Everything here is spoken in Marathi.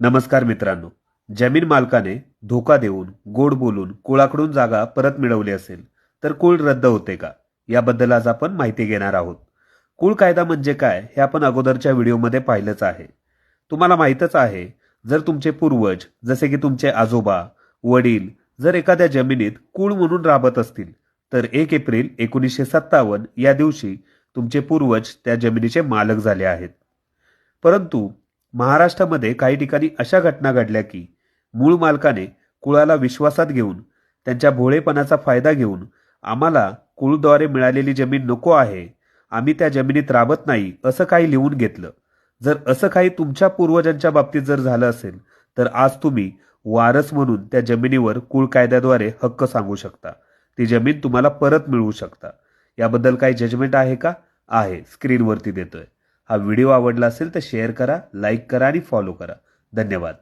नमस्कार मित्रांनो. जमीन मालकाने धोका देऊन, गोड बोलून कुळाकडून जागा परत मिळवली असेल, तर कुळ रद्द होते का? याबद्दल आज आपण माहिती घेणार आहोत. कुळ कायदा म्हणजे काय हे आपण अगोदरच्या व्हिडिओमध्ये पाहिलंच आहे. तुम्हाला माहीतच आहे, जर तुमचे पूर्वज जसे की तुमचे आजोबा, वडील जर एखाद्या जमिनीत कुळ म्हणून राबत असतील, तर 1 एप्रिल 1957 या दिवशी तुमचे पूर्वज त्या जमिनीचे मालक झाले आहेत. परंतु महाराष्ट्रामध्ये काही ठिकाणी अशा घटना घडल्या की मूळ मालकाने कुळाला विश्वासात घेऊन त्यांच्या भोळेपणाचा फायदा घेऊन आम्हाला कुळद्वारे मिळालेली जमीन नको आहे, आम्ही त्या जमिनीत राबत नाही असं काही लिहून घेतलं. जर असं काही तुमच्या पूर्वजांच्या बाबतीत जर झालं असेल, तर आज तुम्ही वारस म्हणून त्या जमिनीवर कुळ कायद्याद्वारे हक्क सांगू शकता. ती जमीन तुम्हाला परत मिळवू शकता. याबद्दल काही जजमेंट आहे का? आहे, स्क्रीनवरती देतोय. हा व्हिडिओ आवडला असेल तर शेअर करा, लाईक करा आणि फॉलो करा. धन्यवाद.